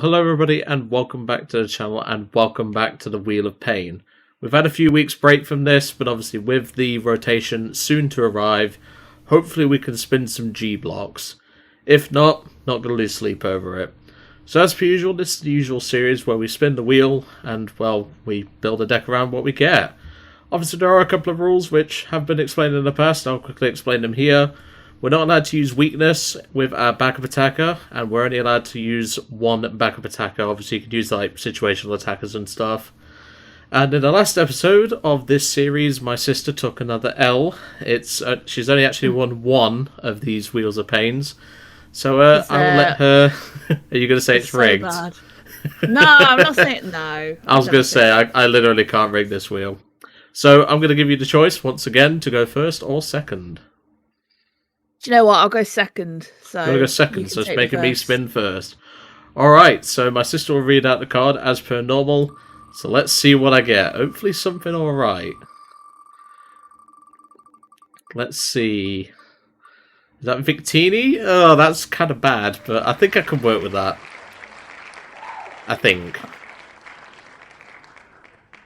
Hello everybody and welcome back to the channel and welcome back to the Wheel of Pain. We've had a few weeks break from this, but obviously with the rotation soon to arrive, hopefully we can spin some G blocks. If not going to lose sleep over it. So as per usual, this is the usual series where we spin the wheel and, well, we build a deck around what we get. Obviously there are a couple of rules which have been explained in the past, I'll quickly explain them here. We're not allowed to use weakness with our backup attacker, and we're only allowed to use one backup attacker. Obviously, you could use like situational attackers and stuff. And in the last episode of this series, my sister took another L. She's only actually won one of these Wheels of Pains. So I'll let her... Are you going to say it's rigged? Bad. No, I'm not saying no. I was going to say, I literally can't rig this wheel. So I'm going to give you the choice once again to go first or second. Do you know what? I'll go second. So I'm going to go second, so it's making me spin first. Alright, so my sister will read out the card as per normal. So let's see what I get. Hopefully something alright. Let's see. Is that Victini? Oh, that's kind of bad, but I think I can work with that. I think.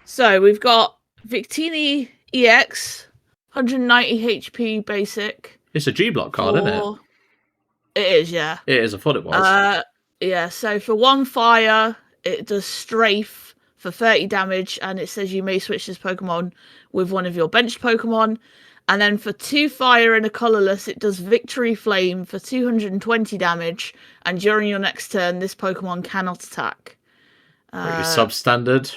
So we've got Victini EX, 190 HP basic. It's a G-block card, isn't it? It is, yeah. It is, I thought it was. Yeah, so for one fire, it does strafe for 30 damage, and it says you may switch this Pokemon with one of your benched Pokemon. And then for 2 fire and a colourless, it does Victory Flame for 220 damage, and during your next turn, this Pokemon cannot attack. Pretty substandard.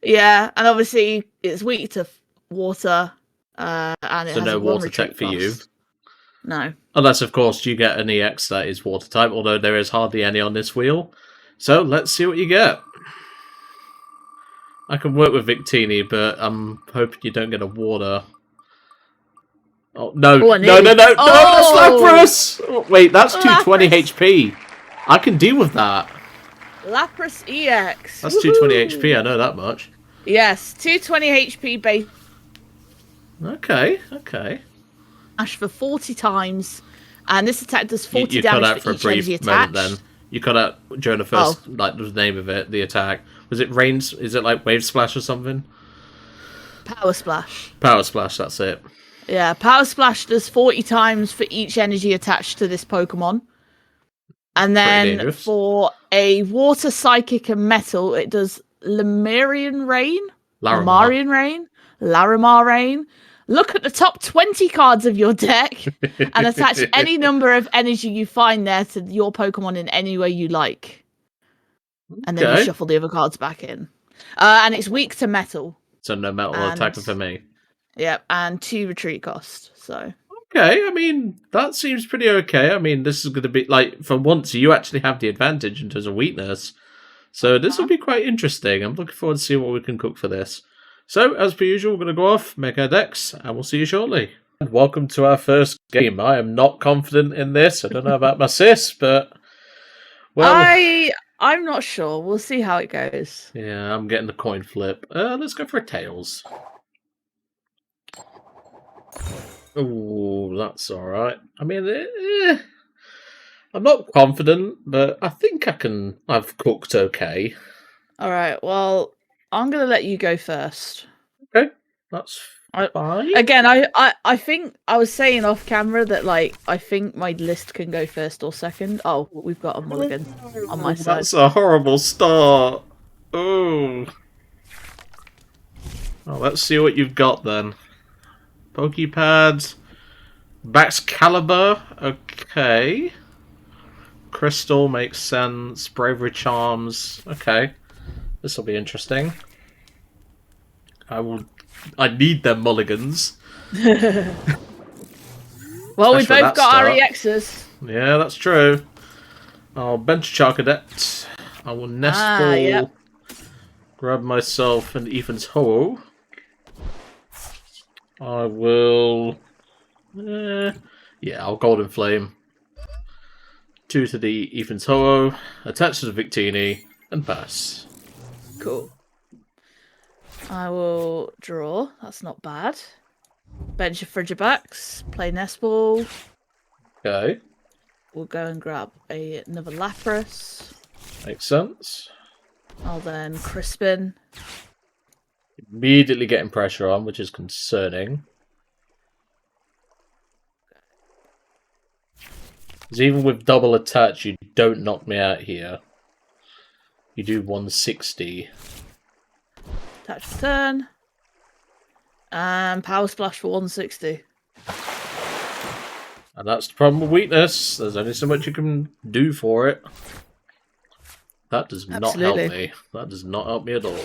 Yeah, and obviously it's weak to water, and it so has no one water tech for you. No. Unless, of course, you get an EX that is water type, although there is hardly any on this wheel. So let's see what you get. I can work with Victini, but I'm hoping you don't get a water. Oh, no. Oh, no, that's Lapras! Oh, wait, that's 220 HP. I can deal with that. Lapras EX. That's 220 HP, I know that much. Yes, 220 HP base. Okay. Dash for 40 times, and this attack does 40 you damage cut out for for a each brief energy moment attached. then. You cut out during the first, like, the name of it, the attack. Was it Rains? Is it like Wave Splash or something? Power Splash. Power Splash, that's it. Yeah, Power Splash does 40 times for each energy attached to this Pokemon. And then for a Water, Psychic, and Metal, it does Larimar Rain. Look at the top 20 cards of your deck and attach any number of energy you find there to your Pokemon in any way you like. And then you shuffle the other cards back in. And it's weak to metal. So no metal attacker for me. Yep, and 2 retreat cost. So okay, I mean, that seems pretty okay. I mean, this is going to be, like, for once, you actually have the advantage in terms of weakness. So this will be quite interesting. I'm looking forward to see what we can cook for this. So, as per usual, we're going to go off, make our decks, and we'll see you shortly. And welcome to our first game. I am not confident in this. I don't know about my sis, but... well, I'm not sure. We'll see how it goes. Yeah, I'm getting the coin flip. Let's go for a Tails. Oh, that's alright. I mean, I'm not confident, but I think I've cooked okay. Alright, well, I'm going to let you go first. Okay, that's fine. Again, I think I was saying off camera that, like, I think my list can go first or second. Oh, we've got a mulligan on my side. That's a horrible start. Oh. Well, let's see what you've got then. Pokepads. Baxcalibur. Okay. Crystal makes sense. Bravery Charms. Okay. This will be interesting. I need them mulligans. Well, we both got our EXs. Yeah, that's true. I'll bench Charcadet. I will Nest Ball. Yep. Grab myself an Ethan's Ho-Oh. I will... yeah, I'll Golden Flame. 2 to the Ethan's Ho-Oh. Attach to the Victini. And pass. Cool. I will draw. That's not bad. Bench of Frigibax. Play Nest Ball. Okay. We'll go and grab another Lapras. Makes sense. I'll then Crispin. Immediately getting pressure on, which is concerning. Because even with double attach, you don't knock me out here. You do 160. Attach for turn. And Power Splash for 160. And that's the problem with weakness. There's only so much you can do for it. That does not help me. That does not help me at all.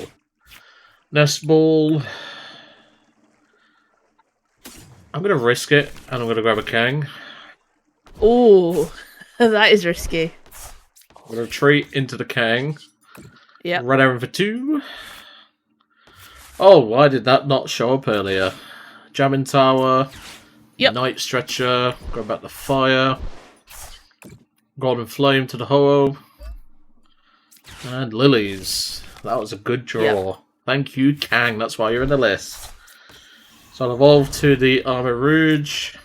Nest Ball. I'm going to risk it, and I'm going to grab a Kang. Oh, that is risky. I'm going to retreat into the Kang. Yep. Run errand for 2. Oh, why did that not show up earlier? Jamming Tower. Yep. Night Stretcher. Grab back the Fire. Golden Flame to the Ho-Oh. And Lilies. That was a good draw. Yep. Thank you, Kang. That's why you're in the list. So I'll evolve to the Armor Rouge.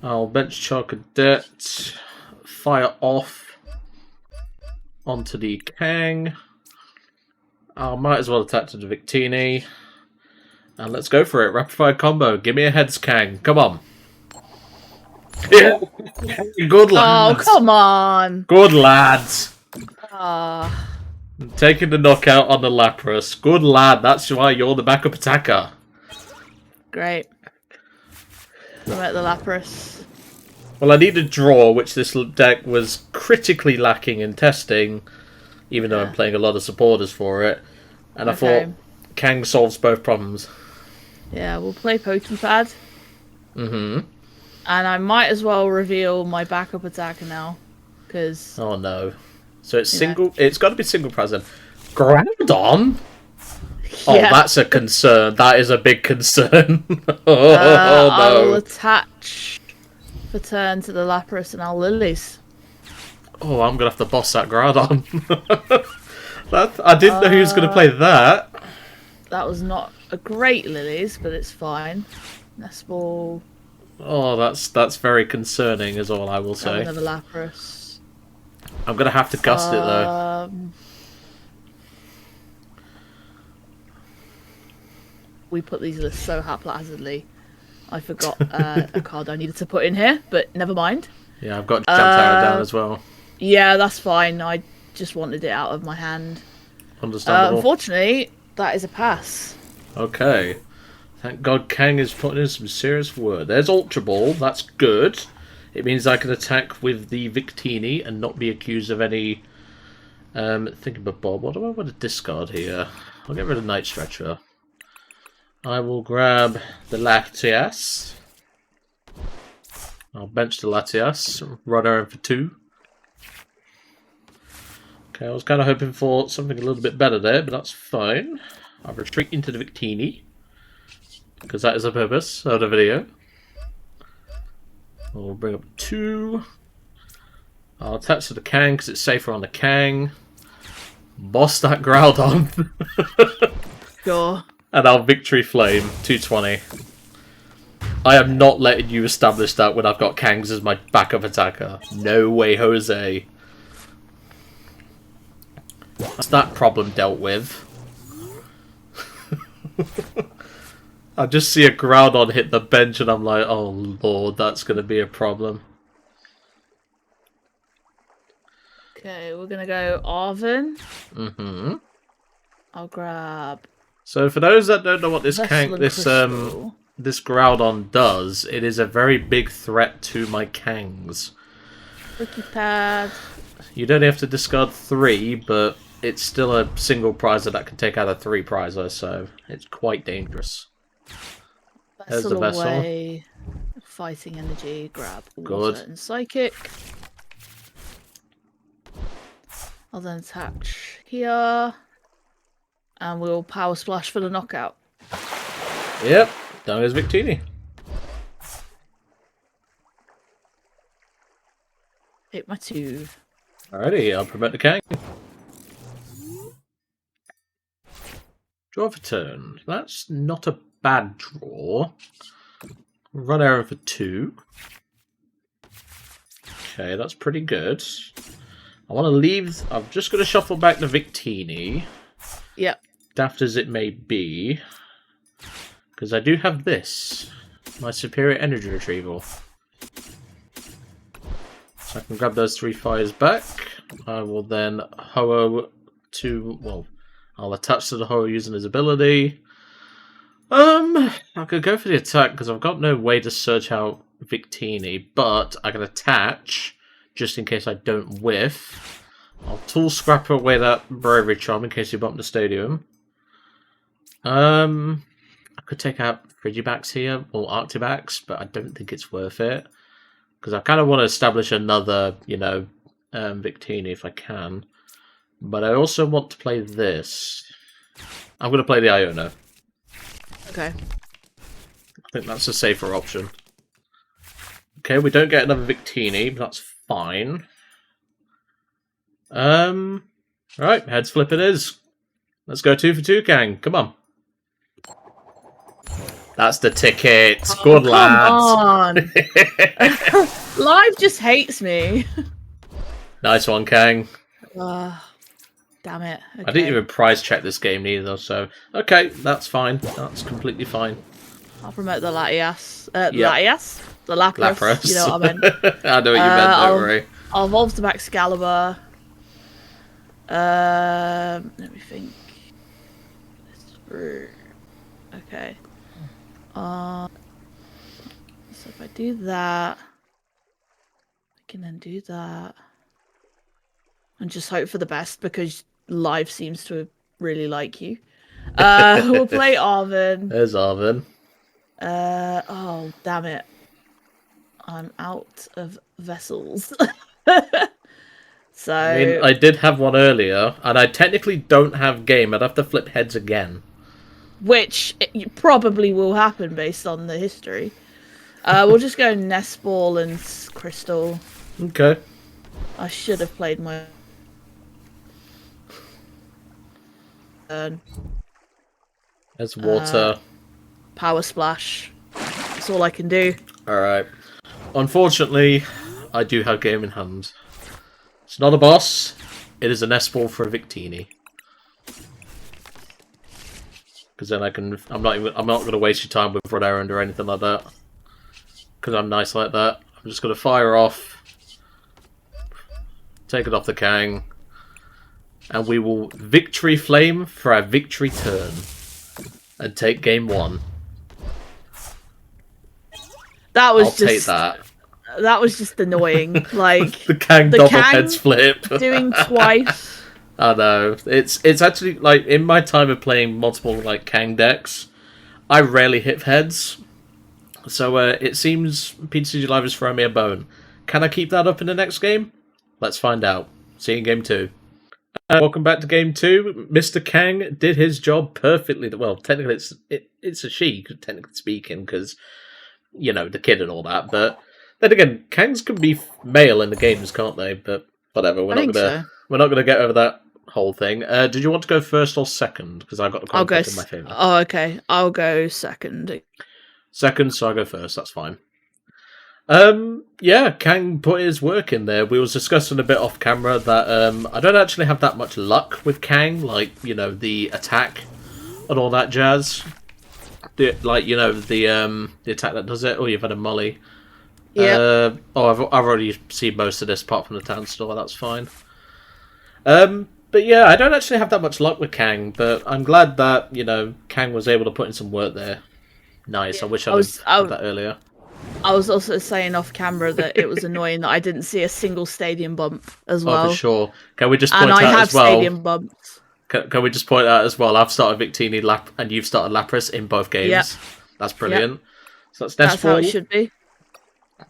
I'll bench Char Cadet. Fire off onto the Kang. I might as well attack to the Victini. And let's go for it. Rapid fire combo. Give me a heads, Kang. Come on. Yeah. Good lads. Oh, come on. Good lads. Ah. Taking the knockout on the Lapras. Good lad. That's why you're the backup attacker. Great. I'm at the Lapras. Well, I need a draw, which this deck was critically lacking in testing, even though I'm playing a lot of supporters for it. And I thought Kang solves both problems. Yeah, we'll play Pokepad. Mm-hmm. And I might as well reveal my backup attacker now. Because... Oh, no. So it's single... It's got to be single present. Groudon? Oh, that's a concern. That is a big concern. No. I'll attach for turn to the Lapras and I'll Lilies. Oh, I'm going to have to boss that Groudon. I didn't know who was going to play that. That was not a great Lilies, but it's fine. Nest Ball. Oh, that's very concerning, is all I will say. Another Lapras. I'm going to have to gust it, though. We put these lists so haphazardly. I forgot a card I needed to put in here, but never mind. Yeah, I've got Jump Tower down as well. Yeah, that's fine. I just wanted it out of my hand. Understandable. Unfortunately, that is a pass. Okay. Thank God Kang is putting in some serious work. There's Ultra Ball. That's good. It means I can attack with the Victini and not be accused of any... thinking about Bob. What do I want to discard here? I'll get rid of Night Stretcher. I will grab the Latias. I'll bench the Latias. Run her in for 2. Okay, I was kind of hoping for something a little bit better there, but that's fine. I'll retreat into the Victini, because that is the purpose of the video. We'll bring up 2. I'll attach to the Kang, because it's safer on the Kang. Boss that Groudon. Sure. And I'll Victory Flame, 220. I am not letting you establish that when I've got Kangs as my backup attacker. No way, Jose. That's that problem dealt with. I just see a Groudon hit the bench and I'm like, oh lord, that's going to be a problem. Okay, we're going to go Arvin. Mm-hmm. I'll grab... So for those that don't know what this this Groudon does, it is a very big threat to my Kangs. Pokepad. You don't have to discard 3, but it's still a single prizer that can take out a 3 prizer, so it's quite dangerous. There's the Vessel. Away. Fighting Energy, grab Water Good. and Psychic. I'll then attach here. And we'll Power Splash for the knockout. Yep, down goes Victini. Hit my 2. Alrighty, I'll promote the Kang. Draw for turn. That's not a bad draw. Run error for 2. Okay, that's pretty good. I want to leave... I'm just going to shuffle back the Victini. Yep. Daft as it may be. Because I do have this. My superior energy retrieval. So I can grab those 3 fires back. I will then Ho-Oh to... Well, I'll attach to the Ho-Oh using his ability. I could go for the attack because I've got no way to search out Victini, but I can attach just in case I don't whiff. I'll tool scrapper away that bravery charm in case you bump the stadium. I could take out Frigibax here or Arctibax, but I don't think it's worth it because I kind of want to establish another, Victini if I can. But I also want to play this. I'm going to play the Iono. Okay. I think that's a safer option. Okay, we don't get another Victini, but that's fine. Right, heads flip it is. Let's go 2 for 2, Kang. Come on. That's the ticket. Good lads. Come on. Live just hates me. Nice one, Kang. Damn it. Okay. I didn't even price check this game neither, so... Okay, that's fine. That's completely fine. I'll promote the Latias. Latias? The Lapras. Lapras. You know what I mean? I know what you meant, don't worry. I'll evolve to Excalibur. Let me think. Okay. So if I do that, I can then do that. And just hope for the best because Live seems to really like you. We'll play Arvin. There's Arvin. Oh, damn it. I'm out of vessels. So I mean, I did have one earlier, and I technically don't have game. I'd have to flip heads again. Which probably will happen based on the history. We'll just go Nest Ball and Crystal. Okay. I should have played my turn. There's water. Power Splash. That's all I can do. Alright. Unfortunately, I do have game in hand. It's not a boss. It is a nest ball for a Victini. Because then I'm not going to waste your time with Rod Errand or anything like that. Because I'm nice like that. I'm just going to fire off. Take it off the Kang. And we will Victory Flame for our victory turn. And take game 1. That was I'll take that. That was just annoying. Like the Kang double heads flip. Doing twice. I know. It's actually like in my time of playing multiple like Kang decks, I rarely hit heads. So it seems PTCG Live is throwing me a bone. Can I keep that up in the next game? Let's find out. See you in game 2. Welcome back to game 2. Mr. Kang did his job perfectly. Well, technically it's a she, technically speaking, because the kid and all that. But then again, Kangs can be male in the games, can't they? But whatever. We're not gonna get over that whole thing. Did you want to go first or second? Because I got the content in my favour. Oh, okay. I'll go second. Second, so I go first. That's fine. Yeah, Kang put his work in there. We was discussing a bit off camera that I don't actually have that much luck with Kang, like the attack and all that jazz. The attack that does it. Oh, you've had a molly. Yeah. I've already seen most of this apart from the town store. That's fine. But yeah, I don't actually have that much luck with Kang, but I'm glad that Kang was able to put in some work there. Nice. Yeah. I wish I had that earlier. I was also saying off camera that it was annoying that I didn't see a single stadium bump as well. Oh, for sure. Can we just point out as well? And I have stadium bumps. Can we just point out as well? I've started Victini and you've started Lapras in both games. Yep. That's brilliant. Yep. So that's how it should be.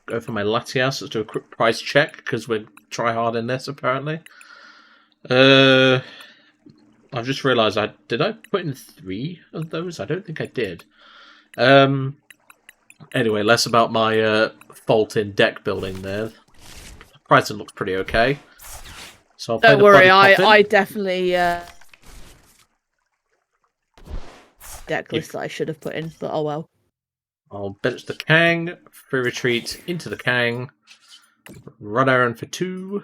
Go for my Latias. Let's do a quick price check because we're try hard in this apparently. I've just realised did I put in 3 of those? I don't think I did. Anyway, less about my fault in deck building there. Pricing looks pretty okay. So don't worry, I definitely deck list that I should have put in, but oh well. I'll bench the Kang, free retreat into the Kang, run Aaron for 2.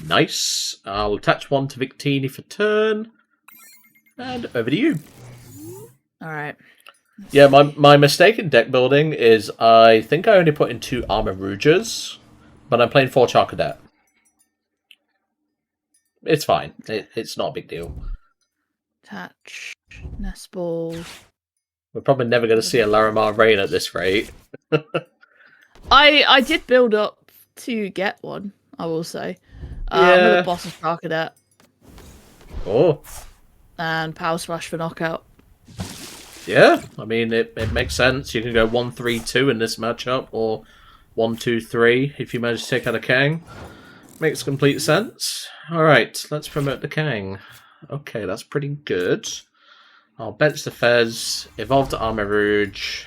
Nice. I'll attach one to Victini for turn. And over to you. Alright. Yeah, my mistake in deck building is I think I only put in 2 Armor Rouges, but I'm playing 4 Charcadet. It's fine. It's not a big deal. Attach. Nest Ball. We're probably never going to see a Larimar Rain at this rate. I did build up to get one, I will say. I'm going to boss a Charcadet. Oh. And Power Splash for knockout. Yeah, I mean, it makes sense. You can go 1-3-2 in this matchup, or 1-2-3 if you manage to take out a Kang. Makes complete sense. Alright, let's promote the Kang. Okay, that's pretty good. I'll bench the Fez, evolve to Armor Rouge.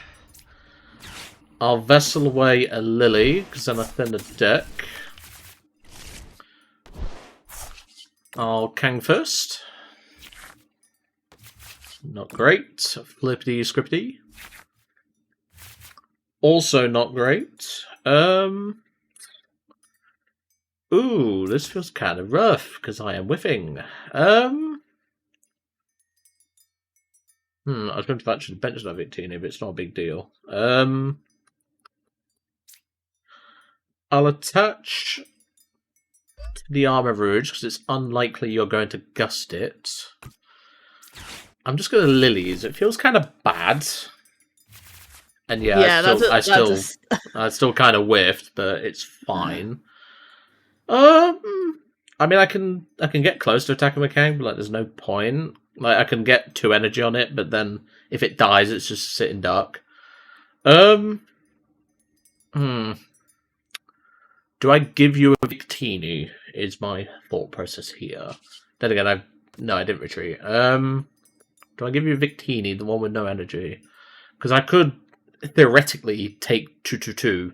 I'll Vessel away a Lily, because then I thin the deck. I'll Kang first. Not great. Flippity scripty. Also not great. Ooh, this feels kind of rough, because I am whiffing. I was going to actually bench that Victini, but it's not a big deal. I'll attach to the Armor Rouge, because it's unlikely you're going to gust it. I'm just going to Lilies. It feels kind of bad. And yeah, I still kind of whiffed, but it's fine. I mean, I can get close to attacking McCang, but like, there's no point. Like, I can get 2 energy on it, but then if it dies, it's just a sitting duck. Do I give you a Victini? Is my thought process here. Then again, I didn't retreat. Do I give you a Victini, the one with no energy? Because I could theoretically take 2/2/2,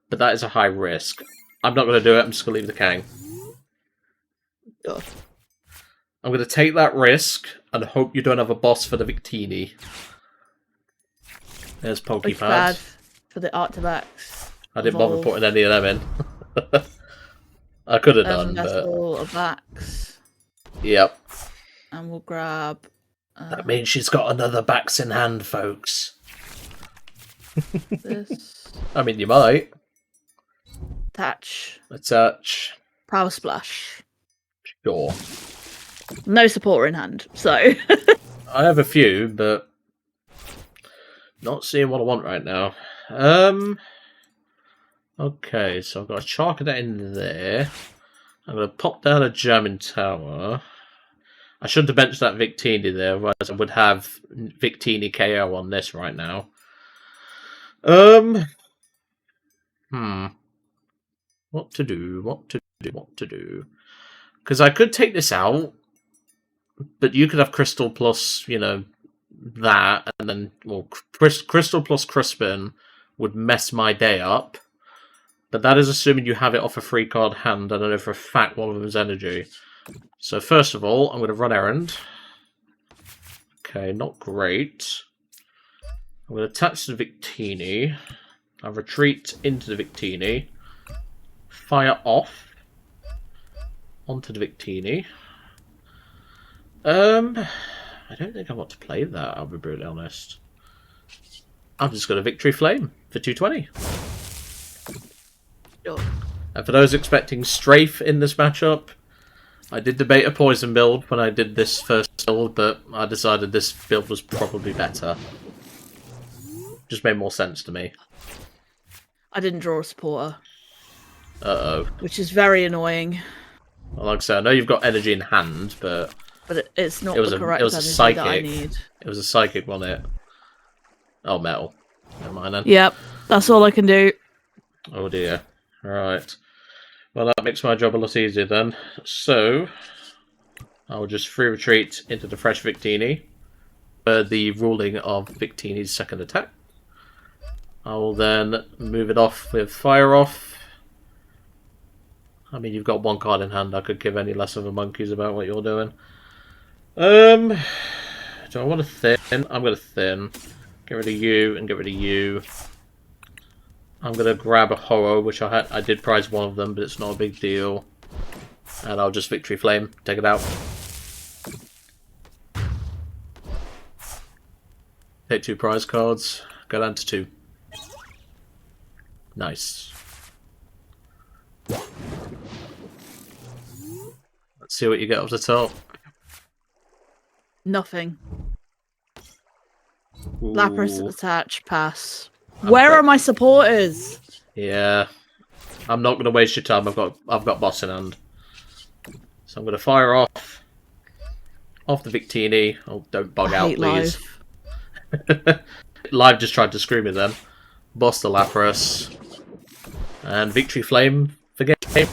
but that is a high risk. I'm not going to do it. I'm just going to leave the Kang. God. I'm going to take that risk and hope you don't have a boss for the Victini. There's Pokepad. Bad for the Arctivax. I didn't bother putting any of them in. I could have done, but... A Vax. Yep. And we'll grab... that means she's got another Bax in hand, folks. This. I mean, you might. Attach. Power Splash. Sure. No supporter in hand, so... I have a few, but... not seeing what I want right now. Okay, so I've got a Charcadet in there. I'm going to pop down a German Tower. I should have benched that Victini there, otherwise I would have Victini KO on this right now. What to do? Because I could take this out, but you could have Crystal plus, that, and then, well, Crystal plus Crispin would mess my day up. But that is assuming you have it off a free card hand, and I know for a fact one of them is energy. So first of all, I'm going to run errand. Okay, not great. I'm going to attach the Victini. I'll retreat into the Victini. Fire off onto the Victini. I don't think I want to play that, I'll be brutally honest. I'm just going to Victory Flame for 220. Sure. And for those expecting Strafe in this matchup, I did debate a poison build when I did this first build, but I decided this build was probably better. Just made more sense to me. I didn't draw a supporter. Uh-oh. Which is very annoying. Well, like I said, I know you've got energy in hand, but... but it's not the correct energy psychic. that I need. It was a psychic, wasn't it? Oh, metal. Never mind then. Yep, that's all I can do. Oh dear. Right. Well, that makes my job a lot easier then. So, I'll just free retreat into the fresh Victini for the ruling of Victini's second attack. I will then move it off with Fire Off. I mean, you've got one card in hand. I could give any less of a monkeys about what you're doing. Do I want to thin? I'm going to thin. Get rid of you and get rid of you. I'm going to grab a Horror, which I did prize one of them, but it's not a big deal. And I'll just Victory Flame, take it out. Take 2 prize cards, go down to 2. Nice. Let's see what you get off the top. Nothing. Ooh. Lapras attach, pass. Where are my supporters? Yeah. I'm not gonna waste your time, I've got boss in hand. So I'm gonna fire off the Victini. Oh, don't bug out, please. Live just tried to screw me then. Boss the Lapras. And Victory Flame for game.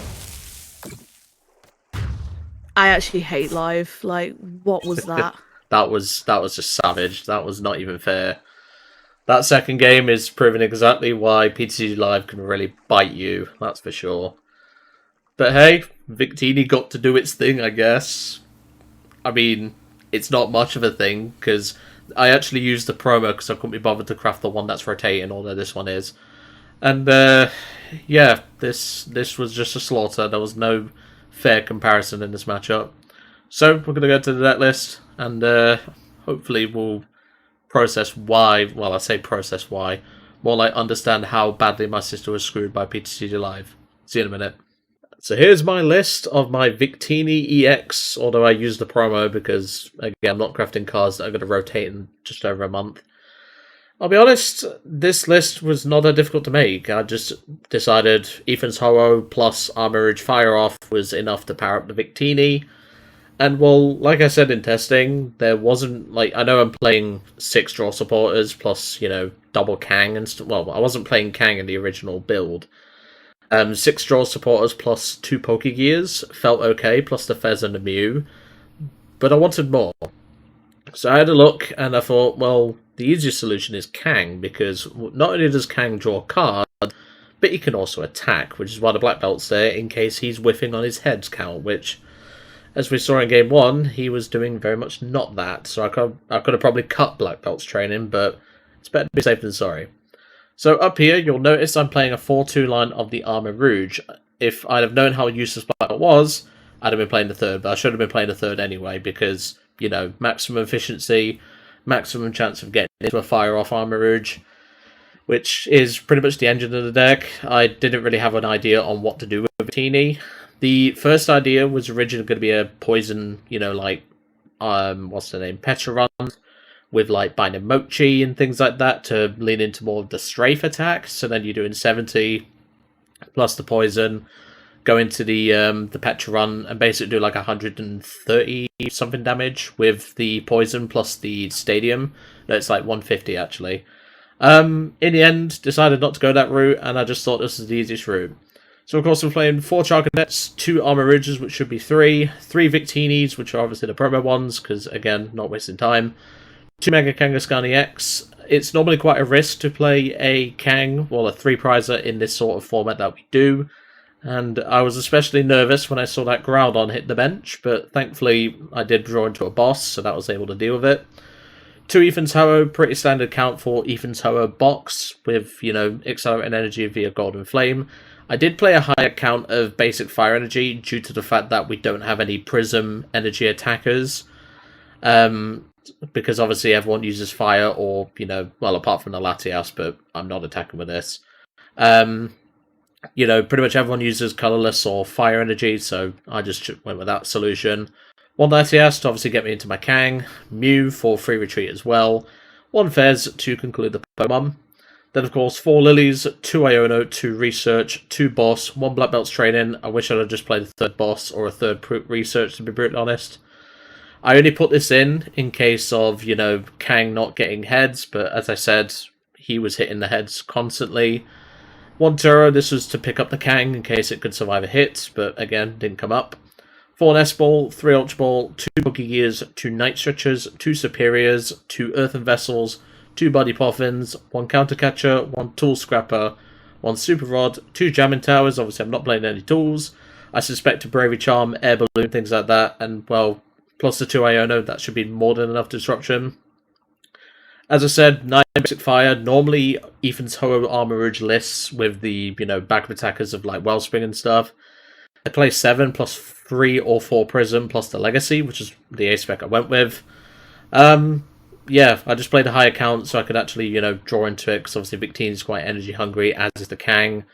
I actually hate live. Like, what was that? that was just savage. That was not even fair. That second game is proving exactly why PTC Live can really bite you, that's for sure. But hey, Victini got to do its thing, I guess. I mean, it's not much of a thing, because I actually used the promo because I couldn't be bothered to craft the one that's rotating, although this one is. And, yeah, this was just a slaughter. There was no fair comparison in this matchup. So, we're going to go to the deck list, and hopefully we'll process why, well, I say process why, more like understand how badly my sister was screwed by PTC Live. See you in a minute. So here's my list of my Victini EX, although I used the promo because, again, I'm not crafting cards that are going to rotate in just over a month. I'll be honest, this list was not that difficult to make. I just decided Ethan's Ho-Oh plus Armor Ridge Fire Off was enough to power up the Victini. And, well, like I said in testing, there wasn't, like, I know I'm playing 6 draw supporters plus, you know, double Kang and stuff. Well, I wasn't playing Kang in the original build. 6 draw supporters plus 2 Pokegears felt okay, plus the Fez and the Mew. But I wanted more. So I had a look, and I thought, well, the easiest solution is Kang, because not only does Kang draw cards, but he can also attack, which is why the Black Belt's there, in case he's whiffing on his heads count, which, as we saw in Game 1, he was doing very much not that. So I could have probably cut Black Belt's training, but it's better to be safe than sorry. So up here, you'll notice I'm playing a 4-2 line of the Armor Rouge. If I'd have known how useless Black Belt was, I'd have been playing the third, but I should have been playing the third anyway, because, you know, maximum efficiency, maximum chance of getting into a fire-off Armor Rouge, which is pretty much the engine of the deck. I didn't really have an idea on what to do with Victini. The first idea was originally going to be a poison, you know, like, what's the name, Petra Run, with like Binding Mochi and things like that to lean into more of the strafe attack. So then you're doing 70 plus the poison, go into the Petra Run and basically do like 130 something damage with the poison plus the stadium. No, it's like 150 actually. In the end, decided not to go that route, and I just thought this was the easiest route. So of course we're playing 4 Charcadets, 2 Armor Ridges, which should be 3 Victinis, which are obviously the promo ones, because again, not wasting time. 2 Mega Kangaskhan EX. It's normally quite a risk to play a Kang, well, a 3-prizer in this sort of format that we do. And I was especially nervous when I saw that Groudon hit the bench, but thankfully I did draw into a boss, so that was able to deal with it. 2 Ethan's Ho-Oh, pretty standard count for Ethan's Ho-Oh box, with, you know, accelerating energy via Golden Flame. I did play a higher count of basic fire energy due to the fact that we don't have any prism energy attackers. Because obviously everyone uses fire or, you know, well, apart from the Latias, but I'm not attacking with this. You know, pretty much everyone uses colorless or fire energy, so I just went with that solution. 1 Latias to obviously get me into my Kang. Mew for free retreat as well. 1 Fez to conclude the Pokemon. Then, of course, 4 Lilies, 2 Iono, 2 Research, 2 Boss, 1 Black Belt's training. I wish I'd have just played a 3rd Boss or a 3rd Research, to be brutally honest. I only put this in case of, you know, Kang not getting heads, but as I said, he was hitting the heads constantly. 1 Turo, this was to pick up the Kang in case it could survive a hit, but again, didn't come up. 4 Nest Ball, 3 Ultra Ball, 2 Pokegears, 2 Night Stretchers, 2 Superiors, 2 Earthen Vessels, 2 Body Poffins, 1 Counter Catcher, 1 Tool Scrapper, 1 Super Rod, 2 Jamming Towers, obviously I'm not playing any tools. I suspect a Bravery Charm, Air Balloon, things like that, and, well, plus the 2 Iono, that should be more than enough disruption. As I said, 9 basic fire. Normally, Ethan's Ho-Oh Armor Ridge lists with the, you know, backup attackers of like Wellspring and stuff. I play 7 plus 3 or 4 Prism plus the Legacy, which is the A spec I went with. Yeah, I just played a high account so I could actually, draw into it, because obviously Victini is quite energy hungry, as is the Kang,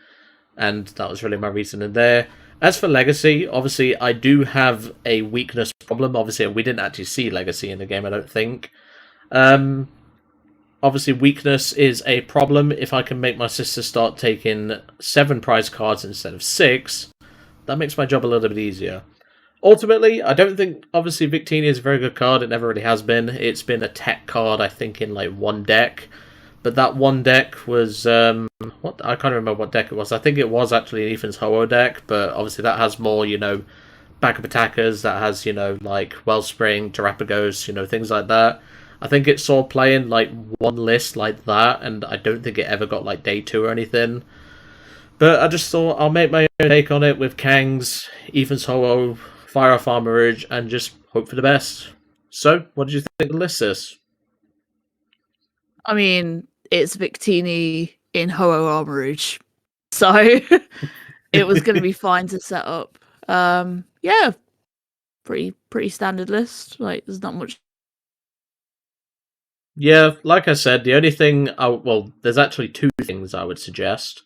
and that was really my reason in there. As for Legacy, obviously I do have a weakness problem. Obviously, we didn't actually see Legacy in the game, I don't think. Obviously, weakness is a problem. If I can make my sister start taking 7 prize cards instead of 6, that makes my job a little bit easier. Ultimately, I don't think, obviously, Victini is a very good card. It never really has been. It's been a tech card, I think, in like one deck. But that one deck was, what? I can't remember what deck it was. I think it was actually Ethan's Ho-Oh deck, but obviously that has more, backup attackers. That has, like Wellspring, Terrapagos, things like that. I think it saw playing like one list like that, and I don't think it ever got like day 2 or anything. But I just thought I'll make my own take on it with Kangs, Ethan's Ho-Oh, Fire Off Armorage, and just hope for the best. So, what did you think of the list, sis? I mean, it's Victini in Ho-Oh Armorage, so it was going to be fine to set up. Yeah, pretty standard list. Like, there's not much. Yeah, like I said, the only thing, there's actually 2 things I would suggest.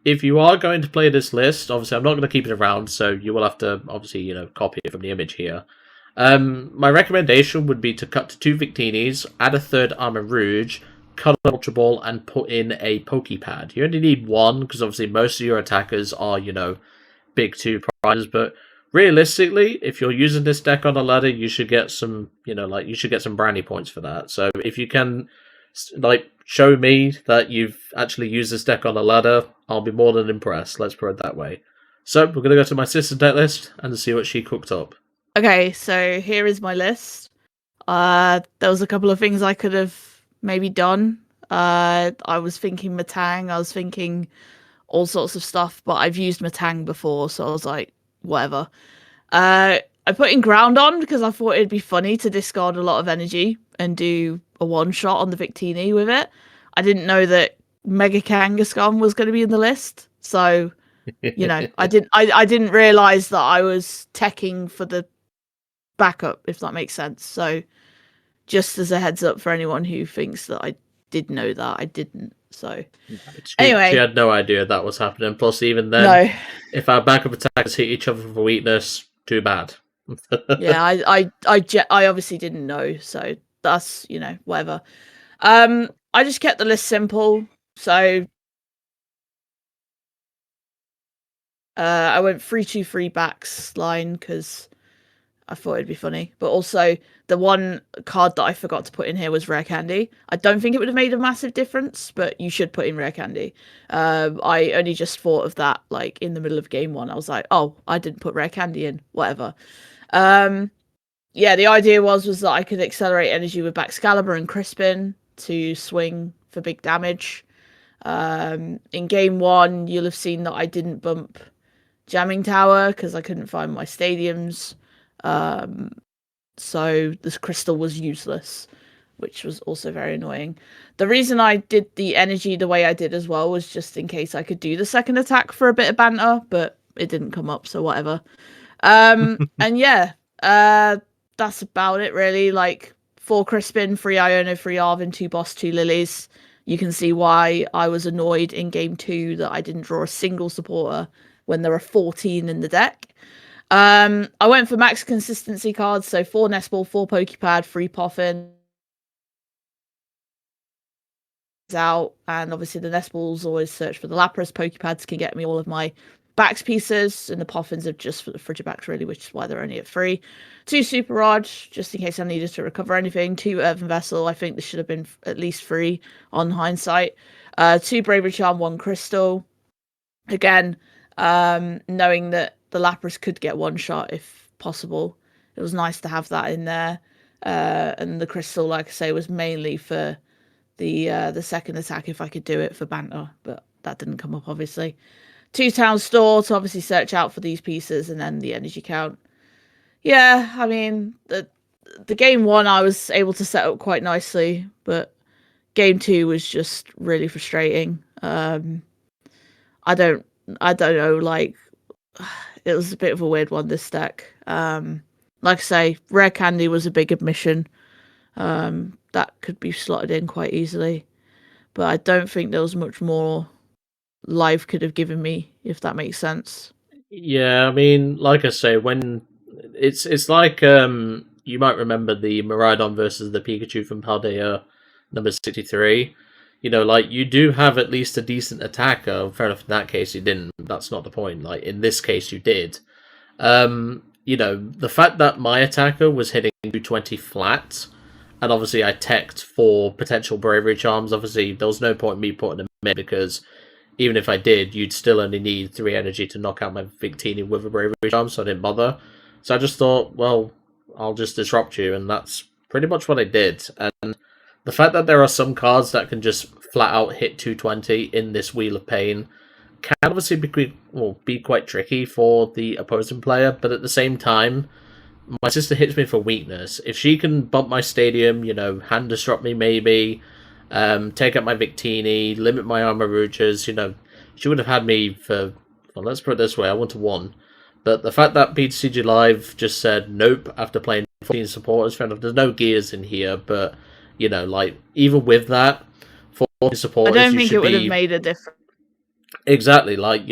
If you are going to play this list, obviously I'm not going to keep it around, so you will have to, obviously, copy it from the image here. My recommendation would be to cut to 2 Victinis, add a 3rd Armorage, cut an Ultra Ball, and put in a Pokepad. You only need 1, because obviously most of your attackers are, big 2 prizes, but realistically, if you're using this deck on a ladder, you should get some, you should get some brownie points for that. So if you can, show me that you've actually used this deck on a ladder, I'll be more than impressed. Let's put it that way. So we're going to go to my sister's deck list and see what she cooked up. Okay, so here is my list. There was a couple of things I could have maybe done. I was thinking Matang, I was thinking all sorts of stuff, but I've used Matang before, so I was like, whatever. I put in Groundon because I thought it'd be funny to discard a lot of energy and do a one-shot on the Victini with it. I didn't know that Mega Kangaskhan was going to be in the list, so I didn't realize that I was teching for the backup, if that makes sense. So just as a heads up for anyone who thinks that I did know that, I didn't. So anyway, she had no idea that was happening. Plus, even then, no. If our backup attackers hit each other for weakness, too bad. Yeah, I obviously didn't know, so that's whatever. I just kept the list simple, so I went 3-2-3 backs line because I thought it'd be funny, but also the one card that I forgot to put in here was Rare Candy. I don't think it would have made a massive difference, but you should put in Rare Candy. I only just thought of that like in the middle of game 1. I was like, oh, I didn't put Rare Candy in, whatever. Yeah, the idea was that I could accelerate energy with Baxcalibur and Crispin to swing for big damage. In game 1, you'll have seen that I didn't bump Jamming Tower because I couldn't find my stadiums. So this crystal was useless, which was also very annoying. The reason I did the energy the way I did as well was just in case I could do the second attack for a bit of banter, but it didn't come up, so whatever. And yeah, that's about it really. Like 4 Crispin, 3 Iono, 3 Arvin, 2 Boss, 2 Lilies. You can see why I was annoyed in game 2 that I didn't draw a single supporter when there are 14 in the deck. I went for max consistency cards, so 4 Nest Ball, 4 Pokepad, 3 Poffin out, and obviously the Nest Balls always search for the Lapras. Pokepads can get me all of my backs pieces, and the Poffins are just for the Frigibacks really, which is why they're only at 3. 2 Super Rod, just in case I needed to recover anything. 2 Earthen Vessel, I think this should have been at least 3 on hindsight. 2 Bravery Charm, 1 Crystal. Again, knowing that the Lapras could get one shot if possible, it was nice to have that in there. And the Crystal, like I say, was mainly for the second attack if I could do it for banter, but that didn't come up obviously. 2 Town Store to obviously search out for these pieces, and then the energy count. Yeah, I mean the game 1 I was able to set up quite nicely, but game 2 was just really frustrating. I don't know, like it was a bit of a weird one, this deck. Like I say, Rare Candy was a big admission. That could be slotted in quite easily. But I don't think there was much more life could have given me, if that makes sense. Yeah, I mean, like I say, when it's like you might remember the Miraidon versus the Pikachu from Paldea number 63. Like you do have at least a decent attacker. Fair enough, in that case you didn't. That's not the point. Like in this case you did. The fact that my attacker was hitting 220 flat, and obviously I teched for potential bravery charms. Obviously, there was no point in me putting them in because even if I did, you'd still only need 3 energy to knock out my Victini with a bravery charm, so I didn't bother. So I just thought, well, I'll just disrupt you, and that's pretty much what I did. And the fact that there are some cards that can just flat out hit 220 in this Wheel of Pain can obviously be quite tricky for the opposing player, but at the same time, my sister hits me for weakness. If she can bump my stadium, hand disrupt me maybe, take out my Victini, limit my Armaruchas, she would have had me for, well, let's put it this way, I want to 1. But the fact that BTCG Live just said nope after playing 14 supporters, fair enough, there's no gears in here, but, like, even with that, 14 supporters, I don't think it would have made a difference. Exactly, like,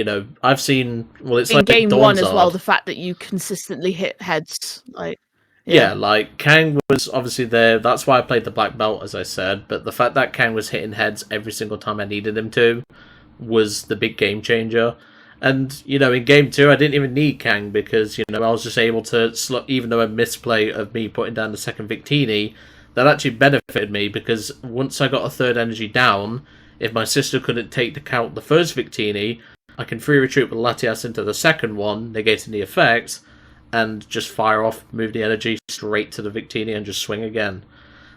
I've seen, well, it's in like game Dawn's 1 as well, Art. the fact that you consistently hit heads, like... Yeah, like, Kang was obviously there, that's why I played the Black Belt, as I said, but the fact that Kang was hitting heads every single time I needed him to was the big game changer. And, in game 2, I didn't even need Kang because, I was just able to, even though a misplay of me putting down the second Victini, that actually benefited me because once I got a third energy down, if my sister couldn't take to count the first Victini, I can free retreat with Latias into the second one, negating the effects, and just fire off, move the energy straight to the Victini and just swing again.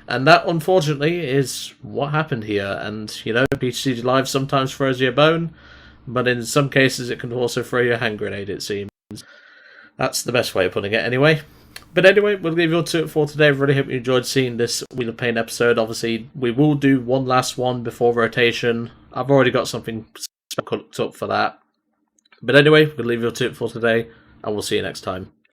And that, unfortunately, is what happened here. And, BTCG Live sometimes throws you a bone, but in some cases it can also throw you a hand grenade, it seems. That's the best way of putting it, anyway. But anyway, we'll leave you all to it for today. Really hope you enjoyed seeing this Wheel of Pain episode. Obviously, we will do one last one before rotation. I've already got something cooked up for that. But anyway, we'll leave you all to it for today, and we'll see you next time.